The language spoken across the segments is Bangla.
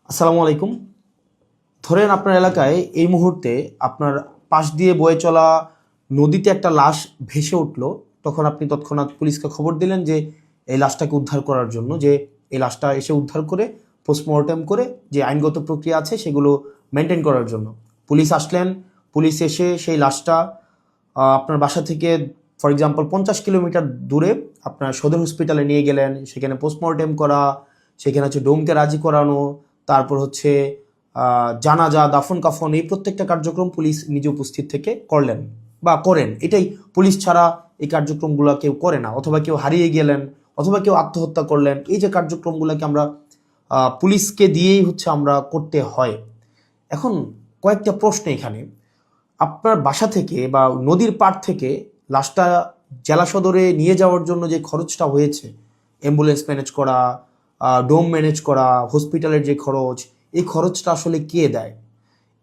আসসালামু আলাইকুম। ধরেন আপনার এলাকায় এই মুহূর্তে আপনার পাশ দিয়ে বয়ে চলা নদীতে একটা লাশ ভেসে উঠলো। তখন আপনি তৎক্ষণাৎ পুলিশকে খবর দিলেন যে এই লাশটাকে উদ্ধার করার জন্য, যে এই লাশটা এসে উদ্ধার করে পোস্টমর্টেম করে যে আইনগত প্রক্রিয়া আছে সেগুলো মেনটেন করার জন্য পুলিশ আসলেন। পুলিশ এসে সেই লাশটা আপনার বাসা থেকে ফর এক্সাম্পল 50 কিলোমিটার দূরে আপনার সদর হসপিটালে নিয়ে গেলেন। সেখানে পোস্টমর্টেম করা, সেখানে হচ্ছে ডোমকে রাজি করানো, তারপর হচ্ছে জানাজা, দাফন কাফন, এই প্রত্যেকটা কার্যক্রম পুলিশ নিজে উপস্থিত থেকে করলেন বা করেন। এটাই, পুলিশ ছাড়া এই কার্যক্রমগুলো কেউ করে না। অথবা কেউ হারিয়ে গেলেন, অথবা কেউ আত্মহত্যা করলেন, এই যে কার্যক্রমগুলোকে আমরা পুলিশকে দিয়েই হচ্ছে আমরা করতে হয়। এখন কয়েকটা প্রশ্ন এখানে। আপনার বাসা থেকে বা নদীর পাড় থেকে লাশটা জেলা সদরে নিয়ে যাওয়ার জন্য যে খরচটা হয়েছে, অ্যাম্বুলেন্স ম্যানেজ করা, ডোম ম্যানেজ করা, হসপিটালের যে খরচ, এই খরচটা আসলে কে দেয়?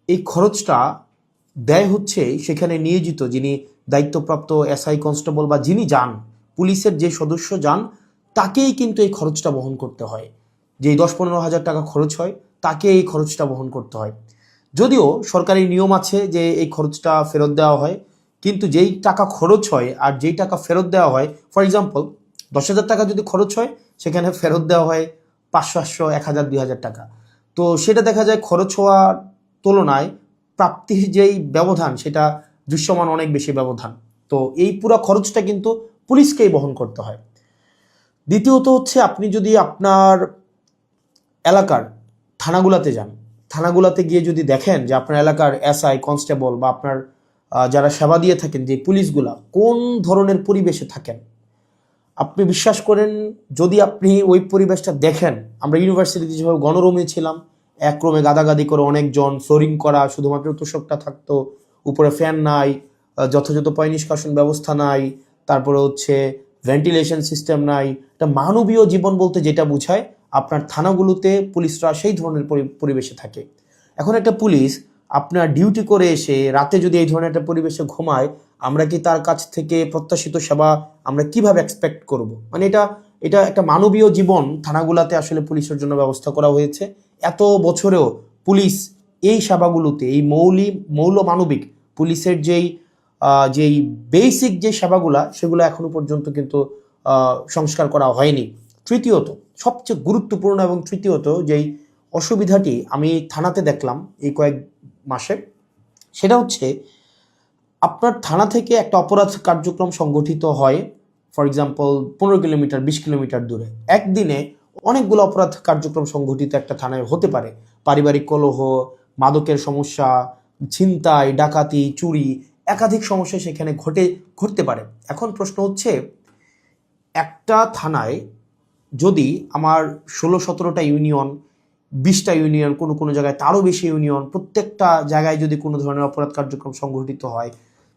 এই খরচটা দেয় হচ্ছে সেখানে নিয়োজিত যিনি দায়িত্বপ্রাপ্ত এসআই, কনস্টেবল বা যিনি যান, পুলিশের যে সদস্য যান, তাকেই কিন্তু এই খরচটা বহন করতে হয়। যেই 10-15 হাজার টাকা খরচ হয়, তাকে এই খরচটা বহন করতে হয়। যদিও সরকারি নিয়ম আছে যে এই খরচটা ফেরত দেওয়া হয়, কিন্তু যেই টাকা খরচ হয় আর যেই টাকা ফেরত দেওয়া হয়, ফর এক্সাম্পল 10,000 টাকা যদি খরচ হয়, সেখানে ফেরত দেওয়া হয় 500, 800, 1,000, 2,000 টাকা। তো সেটা দেখা যায় খরচ হওয়ার তুলনায় প্রাপ্তির যেই ব্যবধান, সেটা দৃশ্যমান অনেক বেশি ব্যবধান। তো এই পুরো খরচটা কিন্তু পুলিশকেই বহন করতে হয়। দ্বিতীয়ত হচ্ছে, আপনি যদি আপনার এলাকার থানাগুলাতে যান, থানাগুলাতে গিয়ে যদি দেখেন যে আপনার এলাকার এসআই, কনস্টেবল বা আপনার যারা সেবা দিয়ে থাকেন যে পুলিশগুলা কোন ধরনের পরিবেশে থাকেন, আপনি বিশ্বাস করেন, যদি আপনি ওই পরিবেশটা দেখেন, আমরা ইউনিভার্সিটিতে যেভাবে গণরুমে ছিলাম, এক রুমে গাদাগাদি করে অনেকজন, ফ্লোরিং করা, শুধুমাত্র তোষকটা থাকতো, উপরে ফ্যান নাই, যথাযথ পয় নিষ্কাশন ব্যবস্থা নাই, তারপরে হচ্ছে ভেন্টিলেশন সিস্টেম নাই। একটা মানবীয় জীবন বলতে যেটা বোঝায়, আপনার থানাগুলোতে পুলিশরা সেই ধরনের পরিবেশে থাকে। এখন একটা পুলিশ আপনার ডিউটি করে এসে রাতে যদি এই ধরনের একটা পরিবেশে ঘুমায়, আমরা কি তার কাছ থেকে প্রত্যাশিত সেবা আমরা কিভাবে এক্সপেক্ট করব? মানে এটা এটা একটা মানবীয় জীবন থানাগুলাতে আসলে পুলিশের জন্য ব্যবস্থা করা হয়েছে। এত বছরেও পুলিশ এই সেবাগুলোতে, এই মৌল মানবিক পুলিশের যেই বেসিক যে সেবাগুলা, সেগুলো এখনো পর্যন্ত কিন্তু সংস্কার করা হয়নি। তৃতীয়ত, সবচেয়ে গুরুত্বপূর্ণ এবং তৃতীয়ত যেই অসুবিধাটি আমি থানাতে দেখলাম এই কয়েক মাসে, সেটা হচ্ছে আপনার থানা থেকে একটা অপরাধ কার্যক্রম সংগঠিত হয়, ফর এক্সাম্পল 15 কিলোমিটার, 20 কিলোমিটার দূরে। একদিনে অনেকগুলো অপরাধ কার্যক্রম সংগঠিত একটা থানায় হতে পারে। পারিবারিক কলহ, মাদকের সমস্যা, ছিনতাই, ডাকাতি, চুরি, একাধিক সমস্যা সেখানে ঘটতে পারে। এখন প্রশ্ন হচ্ছে, একটা থানায় যদি আমার 16-17টা ইউনিয়ন, 20টা ইউনিয়ন, কোনো কোনো জায়গায় তারও বেশি ইউনিয়ন, প্রত্যেকটা জায়গায় যদি কোনো ধরনের অপরাধ কার্যক্রম সংঘটিত হয়,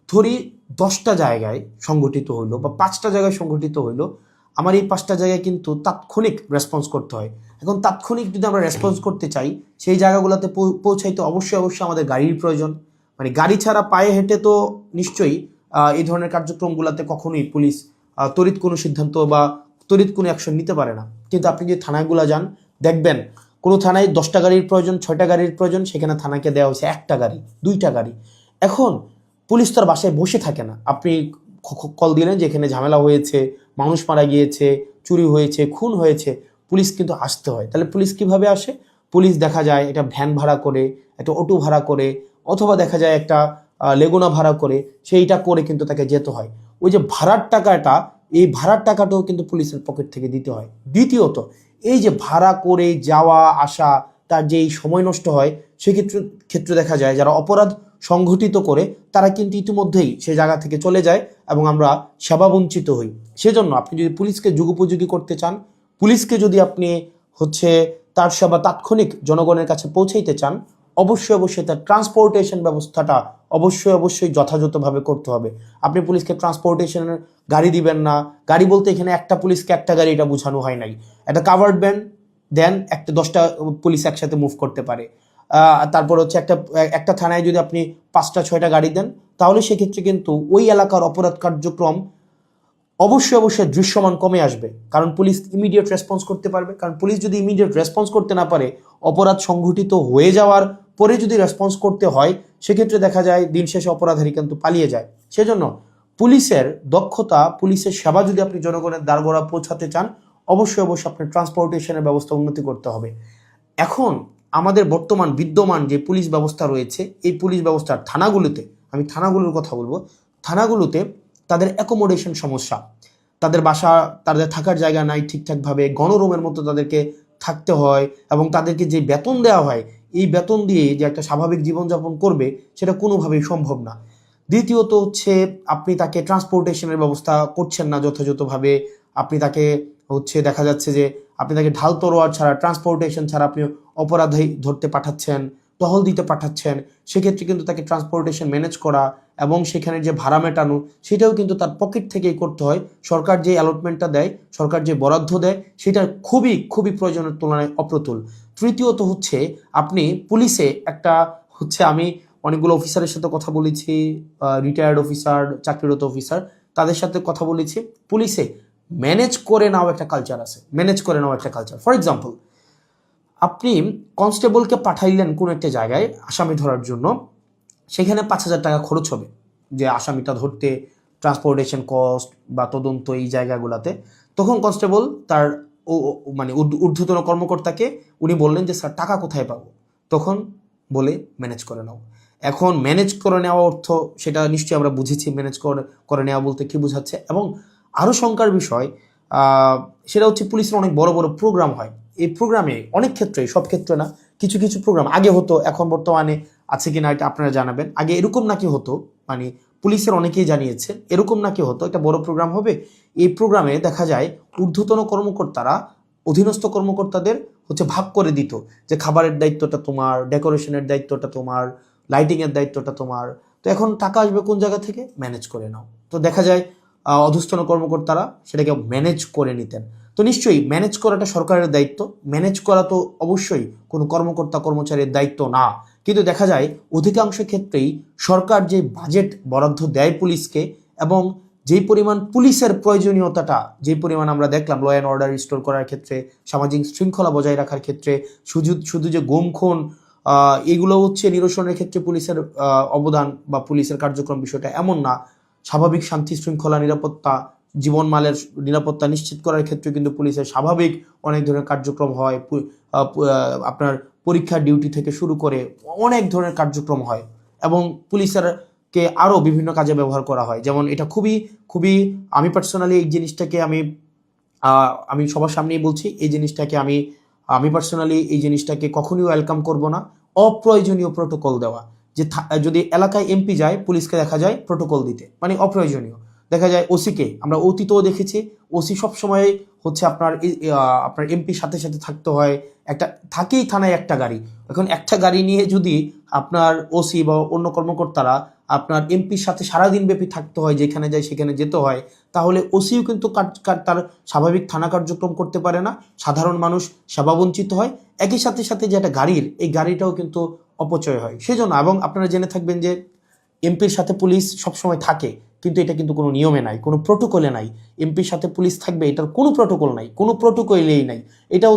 ধরি 10টা জায়গায় সংঘটিত হইলো বা 5টা জায়গায় সংঘটিত হইলো, আমার এই 5টা জায়গায় কিন্তু তাৎক্ষণিক রেসপন্স করতে হয়। এখন তাৎক্ষণিক যদি আমরা রেসপন্স করতে চাই, সেই জায়গাগুলোতে পৌঁছাইতে অবশ্যই অবশ্যই আমাদের গাড়ির প্রয়োজন। মানে গাড়ি ছাড়া পায়ে হেঁটে তো নিশ্চয়ই এই ধরনের কার্যক্রমগুলোতে কখনোই পুলিশ তড়িৎ কোনো সিদ্ধান্ত বা তড়িৎ কোনো অ্যাকশন নিতে পারে না। কিন্তু আপনি যদি থানাগুলো যান, দেখবেন কোনো থানায় 10টা গাড়ির প্রয়োজন, 6টা গাড়ির প্রয়োজন, সেখানে থানাকে দেওয়া হয়েছে 1টা গাড়ি, 2টা গাড়ি। এখন পুলিশ তো আর বাসায় বসে থাকে না। আপনি কল দিলেন যে এখানে ঝামেলা হয়েছে, মানুষ মারা গিয়েছে, চুরি হয়েছে, খুন হয়েছে, পুলিশ কিন্তু আসতে হয়। তাহলে পুলিশ কিভাবে আসে? পুলিশ দেখা যায় একটা ভ্যান ভাড়া করে, একটা অটো ভাড়া করে, অথবা দেখা যায় একটা লেগুনা ভাড়া করে, সেইটা করে কিন্তু তাকে যেতে হয়। ওই যে ভাড়ার টাকাটা, এই ভাড়ার টাকাটাও কিন্তু পুলিশের পকেট থেকে দিতে হয়। দ্বিতীয়ত, এই যে ভাড়া করে যাওয়া আসা, তার যেই সময় নষ্ট হয়, সেক্ষেত্রে দেখা যায় যারা অপরাধ সংঘটিত করে তারা কিন্তু ইতিমধ্যেই সে জায়গা থেকে চলে যায় এবং আমরা সেবা বঞ্চিত হই। সেজন্য আপনি যদি পুলিশকে যুগোপযোগী করতে চান, পুলিশকে যদি আপনি হচ্ছে তার সেবা তাৎক্ষণিক জনগণের কাছে পৌঁছাইতে চান, অবশ্যই অবশ্যই তার ট্রান্সপোর্টেশন ব্যবস্থাটা অবশ্যই যথাযথভাবে করতে হবে। আপনি পুলিশকে ট্রান্সপোর্টেশনের গাড়ি দিবেন না। গাড়ি বলতে এখানে একটা পুলিশকে একটা গাড়ি, এটা বোঝানো হয় নাই। একটা কাভার্ড ভ্যান দেন, একটা 10টা পুলিশ একসাথে মুভ করতে পারে। তারপর হচ্ছে একটা থানায় যদি আপনি 5টা 6টা গাড়ি দেন, তাহলে সেক্ষেত্রে কিন্তু ওই এলাকার অপরাধ কার্যক্রম অবশ্যই দৃশ্যমান কমে আসবে। কারণ পুলিশ ইমিডিয়েট রেসপন্স করতে পারবে। কারণ পুলিশ যদি ইমিডিয়েট রেসপন্স করতে না পারে, অপরাধ সংঘটিত হয়ে যাওয়ার পরে যদি রেসপন্স করতে হয়, সেক্ষেত্রে দেখা যায় দিন শেষে অপরাধী কিন্তু পালিয়ে যায়। সেজন্য পুলিশের দক্ষতা, পুলিশের সেবা যদি আপনি জনগণের দ্বারগোড়া পৌঁছাতে চান, অবশ্যই আপনার ট্রান্সপোর্টেশনের ব্যবস্থা উন্নতি করতে হবে। এখন আমাদের বর্তমান বিদ্যমান যে পুলিশ ব্যবস্থা রয়েছে, এই পুলিশ ব্যবস্থার থানাগুলোতে, আমি থানাগুলোর কথা বলবো, থানাগুলোতে তাদের অ্যাকোমোডেশন সমস্যা, তাদের বাসা, তাদের থাকার জায়গা নাই ঠিকঠাকভাবে, গণরুমের মতো তাদেরকে থাকতে হয়, এবং তাদেরকে যে বেতন দেওয়া হয়, এই বেতন দিয়ে যে একটা স্বাভাবিক জীবনযাপন করবে সেটা কোনোভাবেই সম্ভব না। দ্বিতীয়ত হচ্ছে আপনি তাকে ট্রান্সপোর্টেশনের ব্যবস্থা করছেন না যথাযথভাবে। আপনি তাকে দেখা যাচ্ছে যে আপনি তাকে ঢাল তরোয়ার ছাড়া, ট্রান্সপোর্টেশন ছাড়া আপনি অপরাধী ধরতে পাঠাচ্ছেন, টহল দিতে পাঠাচ্ছেন। সেক্ষেত্রে কিন্তু তাকে ট্রান্সপোর্টেশন ম্যানেজ করা এবং সেখানে যে ভাড়া মেটানো, সেটাও কিন্তু তার পকেট থেকেই করতে হয়। সরকার যে অ্যালটমেন্টটা দেয়, সরকার যে বরাদ্দ দেয়, সেটা খুবই খুবই প্রয়োজনের তুলনায় অপ্রতুল। তৃতীয়ত হচ্ছে আপনি পুলিশে একটা আমি অনেকগুলো অফিসারের সাথে কথা বলেছি, রিটায়ার্ড অফিসার, চাকরিরত অফিসার, তাদের সাথে কথা বলেছি। পুলিশে ম্যানেজ করে নাও একটা কালচার আছে, ম্যানেজ করে নাও একটা কালচার। ফর এক্সাম্পল, আপনি কনস্টেবলকে পাঠাইলেন কোনো একটা জায়গায় আসামি ধরার জন্য, সেখানে 5,000 টাকা খরচ হবে যে আসামিটা ধরতে, ট্রান্সপোর্টেশন কস্ট বা তদন্ত এই জায়গাগুলোতে। তখন কনস্টেবল তার ঊর্ধ্বতন কর্মকর্তাকে উনি বললেন যে স্যার টাকা কোথায় পাবো? তখন বলে ম্যানেজ করে নাও। এখন ম্যানেজ করে নেওয়া অর্থ, সেটা নিশ্চয়ই আমরা বুঝেছি ম্যানেজ করে নেওয়া বলতে কি বোঝাচ্ছে। এবং আরও শঙ্কার বিষয় সেটা হচ্ছে পুলিশের অনেক বড় বড় প্রোগ্রাম হয়। এই প্রোগ্রামে অনেক ক্ষেত্রে, সব ক্ষেত্রে না, কিছু কিছু প্রোগ্রাম আগে হতো, এখন বর্তমানে আছে কিনা এটা আপনারা জানাবেন। আগে এরকম নাকি হতো, পুলিশের অনেকেই জানিয়েছে এরকম নাকি হতো, একটা বড় প্রোগ্রাম হবে, এই প্রোগ্রামে দেখা যায় ঊর্ধ্বতন কর্মকর্তারা অধীনস্থ কর্মকর্তাদের ভাগ করে দিত যে খাবারের দায়িত্বটা তোমার, ডেকোরেশনের দায়িত্বটা তোমার, লাইটিংয়ের দায়িত্বটা তোমার। তো এখন টাকা আসবে কোন জায়গা থেকে? ম্যানেজ করে নাও। তো দেখা যায় অধস্তন কর্মকর্তারা সেটাকে ম্যানেজ করে নিতেন। তো নিশ্চয়ই ম্যানেজ করাটা সরকারের দায়িত্ব, ম্যানেজ করা তো অবশ্যই কোনো কর্মকর্তা কর্মচারীর দায়িত্ব না। কিন্তু দেখা যায় অধিকাংশ ক্ষেত্রেই সরকার যে বাজেট বরাদ্দ দেয় পুলিশকে, এবং যেই পরিমাণ পুলিশের প্রয়োজনীয়তাটা, যেই পরিমাণ আমরা দেখলাম ল অ্যান্ড অর্ডার রিস্টোর করার ক্ষেত্রে, সামাজিক শৃঙ্খলা বজায় রাখার ক্ষেত্রে, শুধু যে গুম খুন এগুলো নিরসনের ক্ষেত্রে পুলিশের অবদান বা পুলিশের কার্যক্রম বিষয়টা এমন না। স্বাভাবিক শান্তি শৃঙ্খলা, নিরাপত্তা, জীবনমালের নিরাপত্তা নিশ্চিত করার ক্ষেত্রে কিন্তু পুলিশের স্বাভাবিক অনেক ধরনের কার্যক্রম হয়। আপনার পরীক্ষার ডিউটি থেকে শুরু করে অনেক ধরনের কার্যক্রম হয়, এবং পুলিশেরকে আরও বিভিন্ন কাজে ব্যবহার করা হয়। যেমন এটা খুবই খুবই, আমি পার্সোনালি এই জিনিসটাকে আমি সবার সামনেই বলছি, এই জিনিসটাকে আমি পার্সোনালি এই জিনিসটাকে কখনোই ওয়েলকাম করব না। অপ্রয়োজনীয় প্রোটোকল দেওয়া, যে যদি এলাকায় এমপি যায়, পুলিশকে দেখা যায় প্রোটোকল দিতে, অপ্রয়োজনীয়। দেখা যায় ওসিকে আমরা অতীতেও দেখেছি, ওসি সবসময় আপনার এমপির সাথে সাথে থাকতে হয়, থাকেই থানায় একটা গাড়ি। এখন একটা গাড়ি নিয়ে যদি আপনার ওসি বা অন্য কর্মকর্তারা আপনার এমপির সাথে সারাদিন ব্যাপী থাকতে হয়, যেখানে যায় সেখানে যেতে হয়, তাহলে ওসিও কিন্তু তার স্বাভাবিক থানা কার্যক্রম করতে পারে না, সাধারণ মানুষ সেবা বঞ্চিত হয়। একই সাথে সাথে যে একটা গাড়ির, এই গাড়িটাও কিন্তু অপচয় হয়। সেজন্য, এবং আপনারা জেনে থাকবেন যে এমপির সাথে পুলিশ সবসময় থাকে, কিন্তু এটা কিন্তু কোনো নিয়মে নাই, কোনো প্রোটোকলে নাই। এমপির সাথে পুলিশ থাকবে, এটার কোনো প্রোটোকল নাই, কোনো প্রোটোকলেই নাই। এটা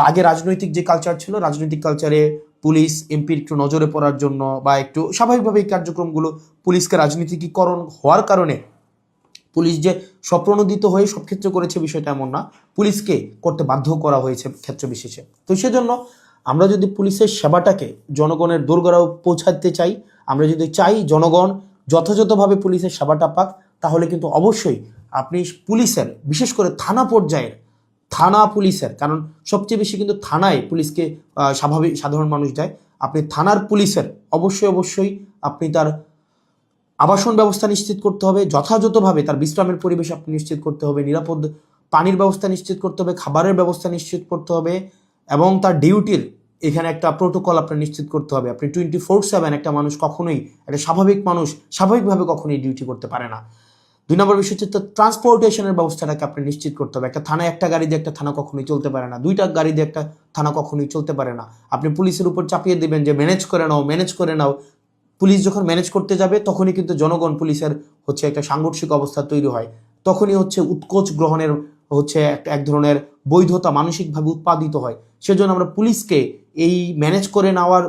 আগে রাজনৈতিক যে কালচার ছিল, রাজনৈতিক কালচারে পুলিশ এমপির একটু নজরে পড়ার জন্য বা একটু স্বাভাবিকভাবে এই কার্যক্রমগুলো, পুলিশকে রাজনীতিকীকরণ হওয়ার কারণে পুলিশ যে স্বপ্রণোদিত হয়ে সব ক্ষেত্রে করেছে বিষয়টা এমন না, পুলিশকে করতে বাধ্য করা হয়েছে ক্ষেত্র বিশেষে। তো সেজন্য আমরা যদি পুলিশের সেবাটাকে জনগণের দোরগোড়ায় পৌঁছাতে চাই, আমরা যদি চাই জনগণ যথাযথভাবে পুলিশের সেবাটা পাক, তাহলে কিন্তু অবশ্যই আপনি পুলিশের, বিশেষ করে থানা পর্যায়ের থানা পুলিশের, কারণ সবচেয়ে বেশি কিন্তু থানায় পুলিশকে সাধারণ মানুষ যায়, আপনি থানার পুলিশের অবশ্যই আপনি তার আবাসন ব্যবস্থা নিশ্চিত করতে হবে, যথাযথভাবে তার বিশ্রামের পরিবেশ আপনি নিশ্চিত করতে হবে, নিরাপদ পানির ব্যবস্থা নিশ্চিত করতে হবে, খাবারের ব্যবস্থা নিশ্চিত করতে হবে, এবং তার ডিউটির এখানে একটা প্রোটোকল আপনার নিশ্চিত করতে হবে। আপনি 24/7 একটা মানুষ কখনোই, একটা স্বাভাবিক মানুষ স্বাভাবিকভাবে কখনোই ডিউটি করতে পারে না। 2 নম্বর বিষয় হচ্ছে ট্রান্সপোর্টেশনের ব্যবস্থাটাকে আপনি নিশ্চিত করতে হবে। একটা থানায় একটা গাড়ি দিয়ে একটা থানা কখনোই চলতে পারে না, 2টা গাড়ি দিয়ে একটা থানা কখনোই চলতে পারে না। আপনি পুলিশের উপর চাপিয়ে দেবেন যে ম্যানেজ করে নাও। পুলিশ যখন ম্যানেজ করতে যাবে, তখনই কিন্তু জনগণ পুলিশের একটা সাংঘর্ষিক অবস্থা তৈরি হয়। তখনই উৎকোচ গ্রহণের এক ধরনের বৈধতা মানসিকভাবে উৎপাদিত হয়। সেজন্য আমরা পুলিশকে এই ম্যানেজ করে নেওয়ার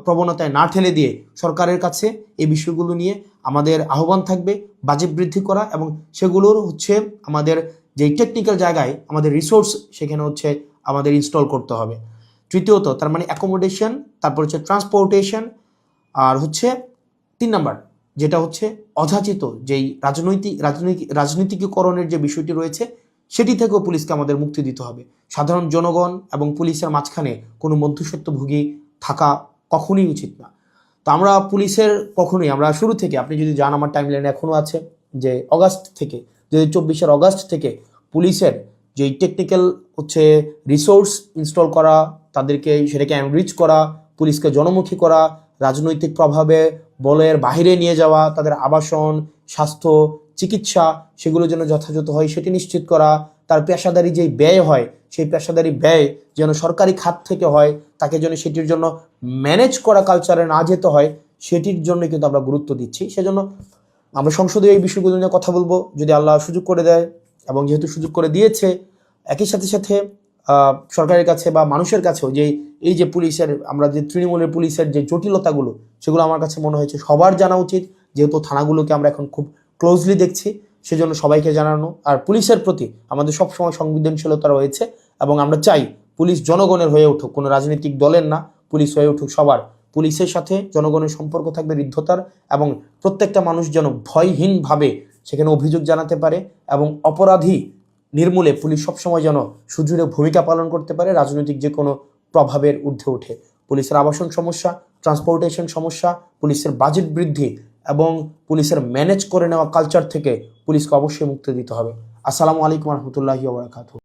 প্রবণতায় না ঠেলে দিয়ে সরকারের কাছে এই বিষয়গুলো নিয়ে আমাদের আহ্বান থাকবে বাজেট বৃদ্ধি করা, এবং সেগুলোর হচ্ছে আমাদের যেই টেকনিক্যাল জায়গায় আমাদের রিসোর্স সেখানে হচ্ছে আমাদের ইনস্টল করতে হবে। তৃতীয়ত তার মানে অ্যাকোমোডেশন, তারপর হচ্ছে ট্রান্সপোর্টেশন, আর হচ্ছে 3 নাম্বার যেটা হচ্ছে অযাচিত যেই রাজনীতিকীকরণের যে বিষয়টি রয়েছে সেটি থেকেও পুলিশকে আমাদের মুক্তি দিতে হবে। সাধারণ জনগণ এবং পুলিশের মাঝখানে কোনো মধ্যস্বত্বভোগী থাকা কখনোই উচিত না। তো আমরা পুলিশের কখনোই, আমরা শুরু থেকে, আপনি যদি যান আমার টাইমলাইনে এখনও আছে যে অগাস্ট থেকে 2024 অগাস্ট থেকে পুলিশের যেই টেকনিক্যাল হচ্ছে রিসোর্স ইনস্টল করা, তাদেরকে সেটাকে এনরিচ করা, পুলিশকে জনমুখী করা, রাজনৈতিক প্রভাবে বলের বাহিরে নিয়ে যাওয়া, তাদের আবাসন, স্বাস্থ্য, চিকিৎসা সেগুলো যেন যথাযথ হয় সেটি নিশ্চিত করা, তার পেশাদারি যেই ব্যয় হয় সেই পেশাদারি ব্যয় যেন সরকারি খাত থেকে হয়, তাকে যেন সেটির জন্য ম্যানেজ করা কালচারে না যেতে হয়, সেটির জন্য কিন্তু আমরা গুরুত্ব দিচ্ছি। সেজন্য আমরা সংসদে এই বিষয়গুলো নিয়ে কথা বলবো যদি আল্লাহ সুযোগ করে দেয়, এবং যেহেতু সুযোগ করে দিয়েছে একই সাথে সাথে সরকারের কাছে বা মানুষের কাছেও যে এই যে পুলিশের, আমরা যে তৃণমূলের পুলিশের যে জটিলতাগুলো সেগুলো আমার কাছে মনে হয়েছে সবার জানা উচিত, যেহেতু থানাগুলোকে আমরা এখন খুব ক্লোজলি দেখছি, সেজন্য সবাইকে জানানো। আর পুলিশের প্রতি আমাদের সবসময় সংবেদনশীলতা রয়েছে, এবং আমরা চাই পুলিশ জনগণের হয়ে উঠুক, কোনো রাজনৈতিক দলের না, পুলিশ হয়ে উঠুক সবার। পুলিশের সাথে জনগণের সম্পর্ক থাকবে হৃদ্যতার, এবং প্রত্যেকটা মানুষ যেন ভয়হীনভাবে সেখানে অভিযোগ জানাতে পারে, এবং অপরাধী নির্মূলে পুলিশ সবসময় যেন সুদৃঢ় ভূমিকা পালন করতে পারে রাজনৈতিক যে কোনো প্রভাবের ঊর্ধ্বে উঠে। পুলিশের আবাসন সমস্যা, ট্রান্সপোর্টেশন সমস্যা, পুলিশের বাজেট বৃদ্ধি এবং পুলিশের ম্যানেজ করে নেওয়া কালচার থেকে পুলিশকে অবশ্যই মুক্তি দিতে হবে। আসসালামু আলাইকুম রহমতুল্লাহি ওয়া বারাকাতুহু।